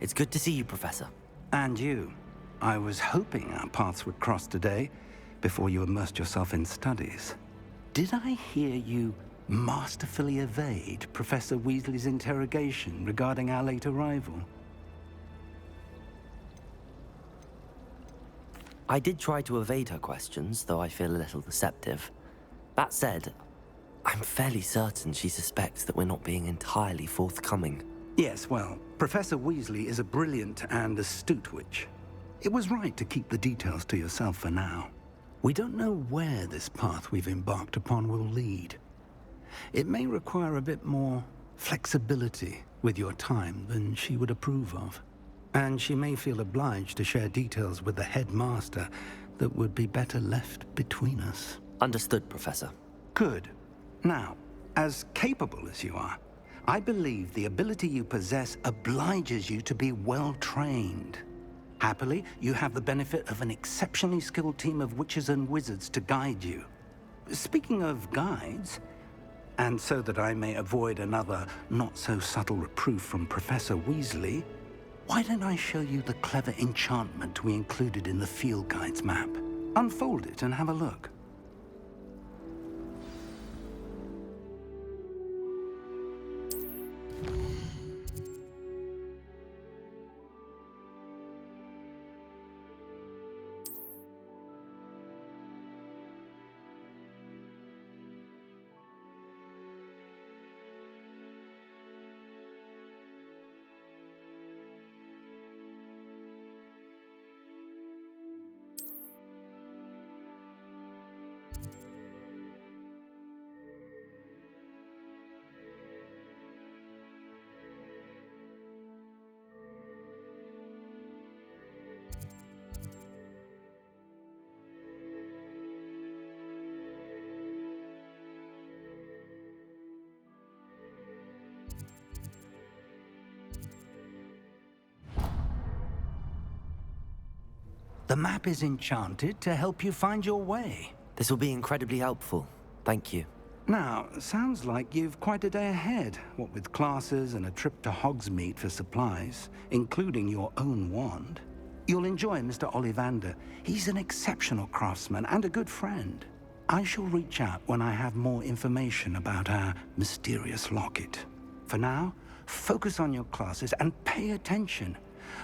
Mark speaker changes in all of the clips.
Speaker 1: It's good to see you, Professor.
Speaker 2: And you. I was hoping our paths would cross today, before you immersed yourself in studies. Did I hear you masterfully evade Professor Weasley's interrogation regarding our late arrival?
Speaker 1: I did try to evade her questions, though I feel a little deceptive. That said, I'm fairly certain she suspects that we're not being entirely forthcoming.
Speaker 2: Yes, well, Professor Weasley is a brilliant and astute witch. It was right to keep the details to yourself for now. We don't know where this path we've embarked upon will lead. It may require a bit more flexibility with your time than she would approve of. And she may feel obliged to share details with the headmaster that would be better left between us.
Speaker 1: Understood, Professor.
Speaker 2: Good. Now, as capable as you are, I believe the ability you possess obliges you to be well-trained. Happily, you have the benefit of an exceptionally skilled team of witches and wizards to guide you. Speaking of guides, and so that I may avoid another not-so-subtle reproof from Professor Weasley, why don't I show you the clever enchantment we included in the field guide's map? Unfold it and have a look. The map is enchanted to help you find your way.
Speaker 1: This will be incredibly helpful. Thank you.
Speaker 2: Now, sounds like you've quite a day ahead, what with classes and a trip to Hogsmeade for supplies, including your own wand. You'll enjoy Mr. Ollivander. He's an exceptional craftsman and a good friend. I shall reach out when I have more information about our mysterious locket. For now, focus on your classes and pay attention.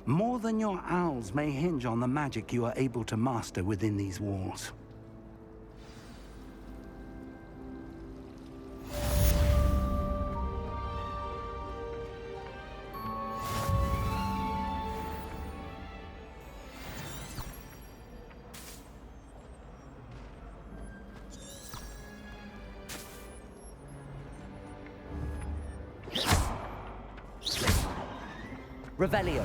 Speaker 2: More than your owls may hinge on the magic you are able to master within these walls.
Speaker 1: Revelio.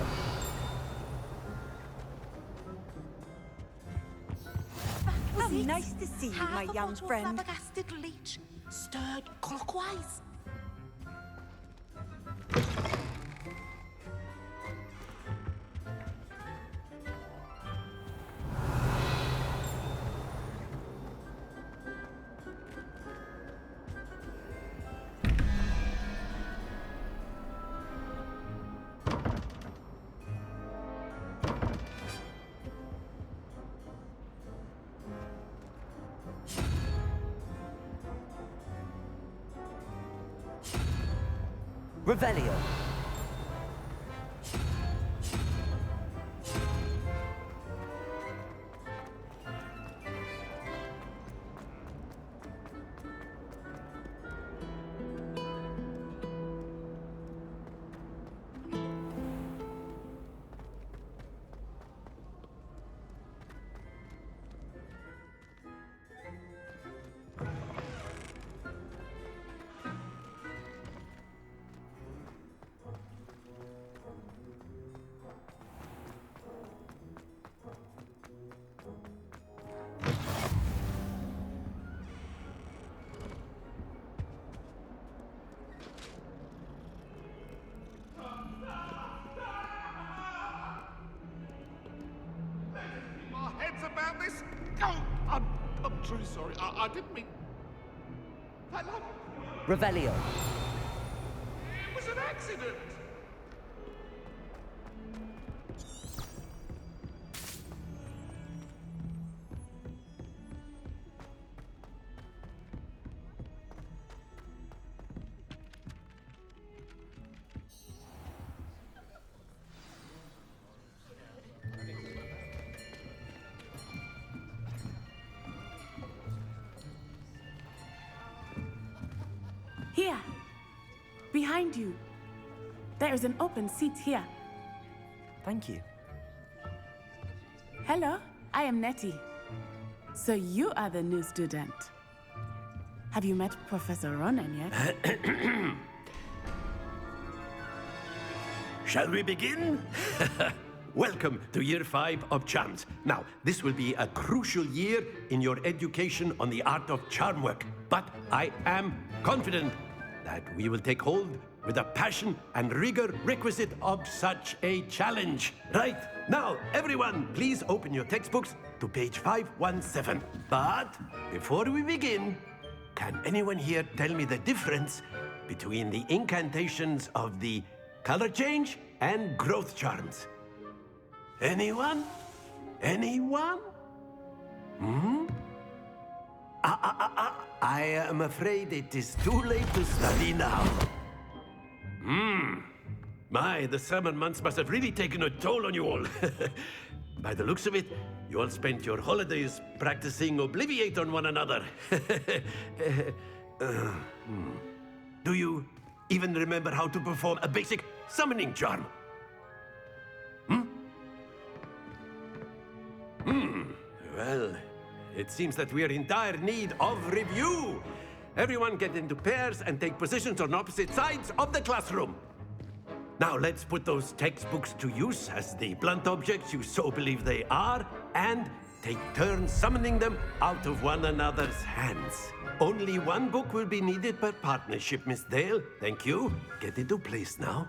Speaker 3: Nice to see you, my young friend.
Speaker 4: Flabbergasted leech, stirred clockwise.
Speaker 1: Revelio.
Speaker 5: About this? Oh, I'm truly sorry. I didn't mean...
Speaker 1: Revelio.
Speaker 5: It was an accident.
Speaker 6: Here. Behind you. There is an open seat here.
Speaker 1: Thank you.
Speaker 6: Hello, I am Nettie. So you are the new student. Have you met Professor Ronan yet?
Speaker 7: Shall we begin? Welcome to Year 5 of CHARMS. Now, this will be a crucial year in your education on the art of charm work. But I am confident that we will take hold with the passion and rigor requisite of such a challenge. Right, now, everyone, please open your textbooks to page 517. But before we begin, can anyone here tell me the difference between the incantations of the color change and growth charms? Anyone? Anyone? I am afraid it is too late to study now. My, the summer months must have really taken a toll on you all. By the looks of it, you all spent your holidays practicing Obliviate on one another. Do you even remember how to perform a basic summoning charm? Well, it seems that we are in dire need of review. Everyone get into pairs and take positions on opposite sides of the classroom. Now let's put those textbooks to use as the blunt objects you so believe they are, and take turns summoning them out of one another's hands. Only one book will be needed per partnership, Miss Dale. Thank you. Get into place now.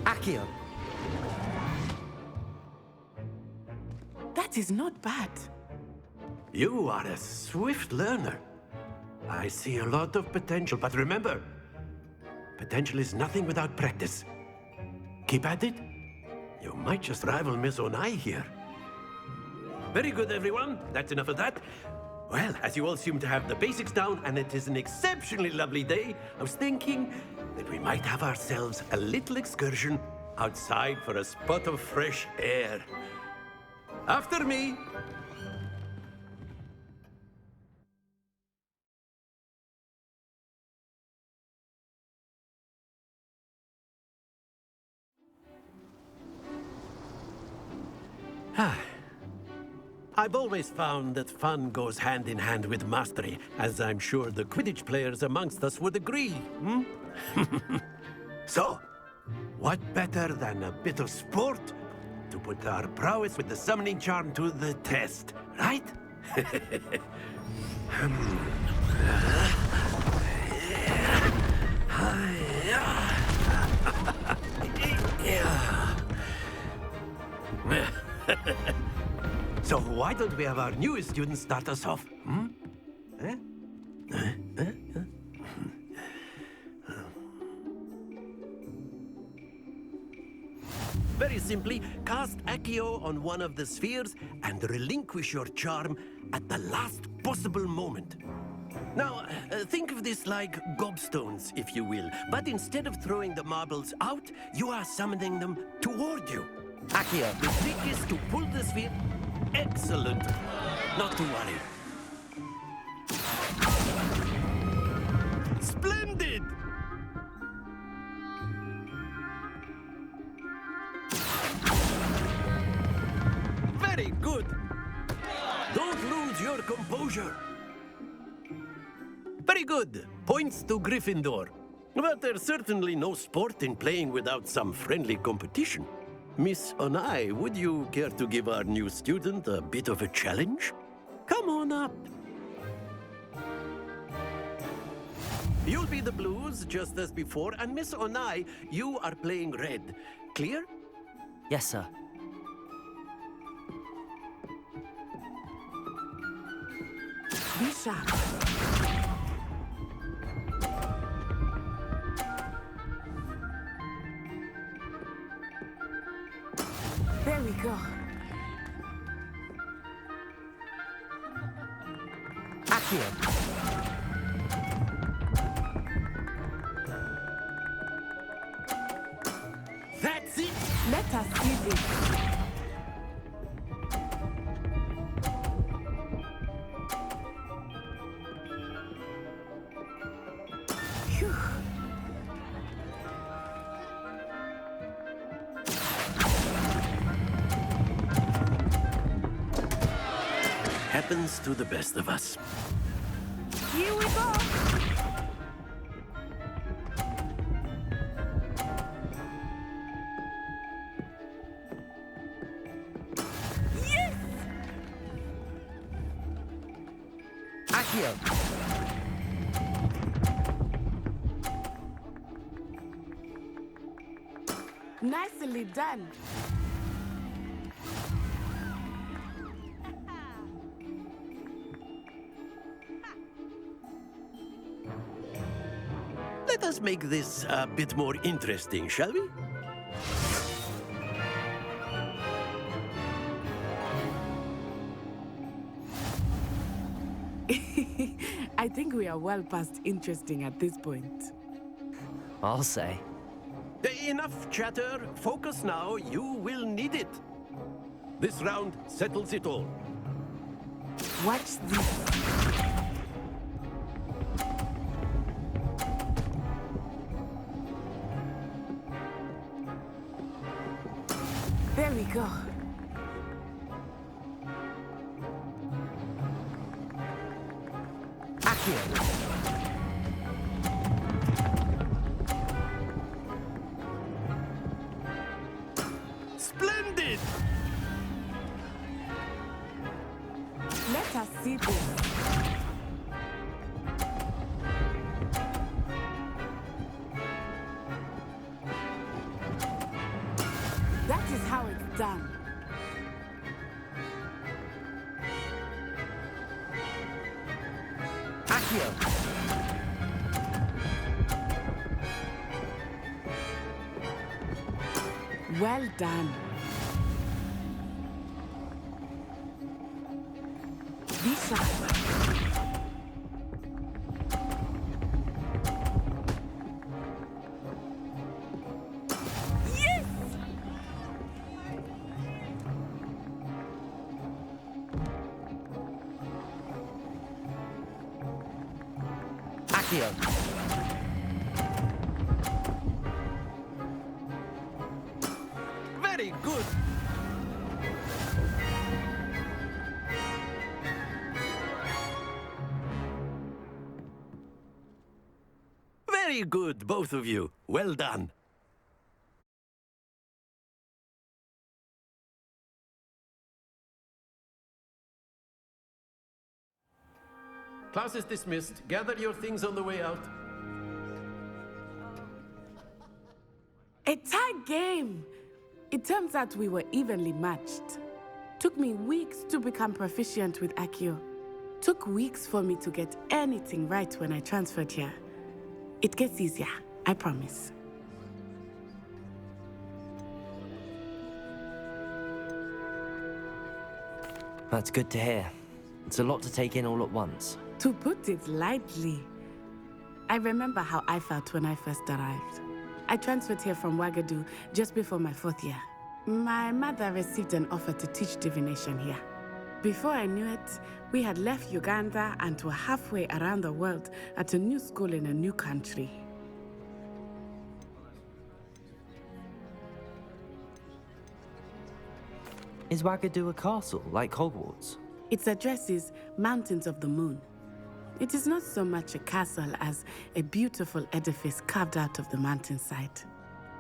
Speaker 1: Accio.
Speaker 6: That is not bad.
Speaker 7: You are a swift learner. I see a lot of potential, but remember, potential is nothing without practice. Keep at it. You might just rival Miss Onai here. Very good, everyone. That's enough of that. Well, as you all seem to have the basics down, and it is an exceptionally lovely day, I was thinking that we might have ourselves a little excursion outside for a spot of fresh air. After me. I've always found that fun goes hand in hand with mastery, as I'm sure the Quidditch players amongst us would agree. So, what better than a bit of sport to put our prowess with the summoning charm to the test, right? So why don't we have our newest student start us off? Very simply, cast Accio on one of the spheres and relinquish your charm at the last possible moment. Now, think of this like gobstones, if you will, but instead of throwing the marbles out, you are summoning them toward you.
Speaker 1: Accio.
Speaker 7: The trick is to pull the sphere. Excellent. Not to worry. Splendid! Very good. Don't lose your composure. Very good. Points to Gryffindor. But there's certainly no sport in playing without some friendly competition. Miss Onai, would you care to give our new student a bit of a challenge? Come on up. You'll be the blues, just as before, and Miss Onai, you are playing red. Clear?
Speaker 1: Yes, sir.
Speaker 6: Be sharp. There we go.
Speaker 1: Accio.
Speaker 7: That's it!
Speaker 6: Let us see this. Phew.
Speaker 7: Happens to the best of us.
Speaker 6: Here we go. Yes!
Speaker 1: Accio.
Speaker 6: Nicely done.
Speaker 7: Let us make this a bit more interesting, shall we?
Speaker 6: I think we are well past interesting at this point.
Speaker 1: I'll say.
Speaker 7: Enough chatter. Focus now. You will need it. This round settles it all.
Speaker 6: Watch this. There we go.
Speaker 1: Accio.
Speaker 7: Splendid!
Speaker 6: Let us see this. That is how it's done.
Speaker 1: Accio.
Speaker 6: Well done. Be sharp. Yes!
Speaker 1: Accio.
Speaker 7: Very good. Very good, both of you. Well done. Class is dismissed. Gather your things on the way out.
Speaker 6: A tie game! It turns out we were evenly matched. Took me weeks to become proficient with Accio. Took weeks for me to get anything right when I transferred here. It gets easier, I promise.
Speaker 1: That's good to hear. It's a lot to take in all at once.
Speaker 6: To put it lightly, I remember how I felt when I first arrived. I transferred here from Ouagadougou just before my 4th year. My mother received an offer to teach divination here. Before I knew it, we had left Uganda and were halfway around the world at a new school in a new country.
Speaker 1: Is Ouagadougou a castle, like Hogwarts?
Speaker 6: Its address is Mountains of the Moon. It is not so much a castle as a beautiful edifice carved out of the mountainside.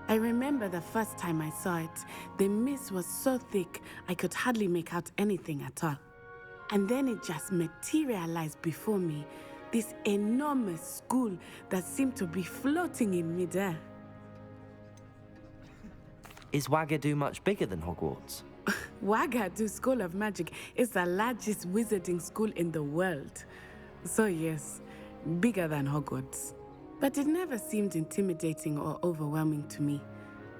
Speaker 6: I remember the first time I saw it, the mist was so thick I could hardly make out anything at all. And then it just materialized before me, this enormous school that seemed to be floating in midair.
Speaker 1: Is Ouagadougou much bigger than Hogwarts?
Speaker 6: Ouagadougou School of Magic is the largest wizarding school in the world. So yes, bigger than Hogwarts. But it never seemed intimidating or overwhelming to me.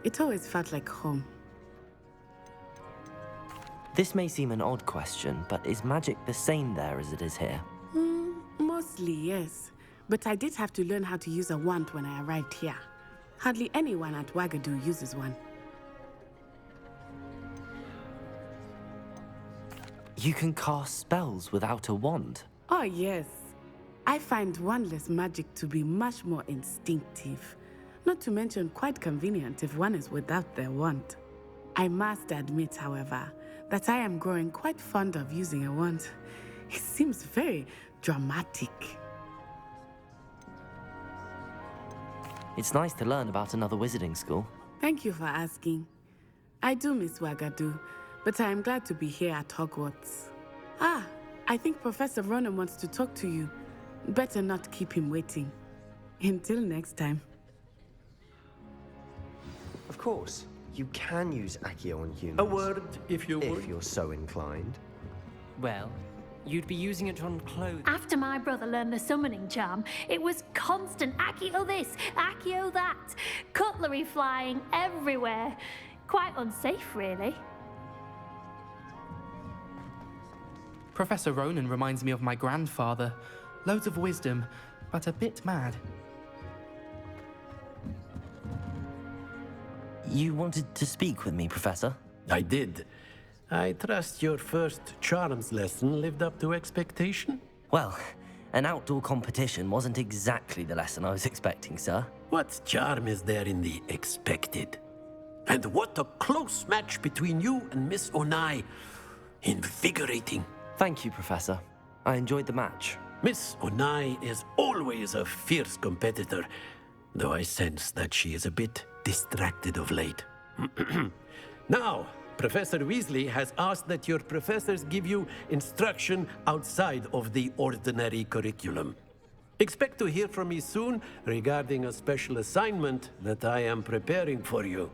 Speaker 6: It always felt like home.
Speaker 1: This may seem an odd question, but is magic the same there as it is here?
Speaker 6: Mostly, yes. But I did have to learn how to use a wand when I arrived here. Hardly anyone at Wagadu uses one.
Speaker 1: You can cast spells without a wand.
Speaker 6: Oh, yes. I find wandless magic to be much more instinctive. Not to mention quite convenient if one is without their wand. I must admit, however, that I am growing quite fond of using a wand. It seems very dramatic.
Speaker 1: It's nice to learn about another wizarding school.
Speaker 6: Thank you for asking. I do miss Wagadu, but I am glad to be here at Hogwarts. Ah, I think Professor Ronan wants to talk to you. Better not keep him waiting. Until next time.
Speaker 8: Of course, you can use Accio on humans.
Speaker 7: A word, if you would.
Speaker 8: If you're so inclined.
Speaker 9: Well, you'd be using it on clothes.
Speaker 10: After my brother learned the summoning charm, it was constant Accio this, Accio that, cutlery flying everywhere. Quite unsafe, really.
Speaker 11: Professor Ronan reminds me of my grandfather. Loads of wisdom, but a bit mad.
Speaker 1: You wanted to speak with me, Professor?
Speaker 7: I did. I trust your first CHARMS lesson lived up to expectation?
Speaker 1: Well, an outdoor competition wasn't exactly the lesson I was expecting, sir.
Speaker 7: What charm is there in the expected? And what a close match between you and Miss Onai. Invigorating.
Speaker 1: Thank you, Professor. I enjoyed the match.
Speaker 7: Miss Onai is always a fierce competitor, though I sense that she is a bit distracted of late. Now, Professor Weasley has asked that your professors give you instruction outside of the ordinary curriculum. Expect to hear from me soon regarding a special assignment that I am preparing for you.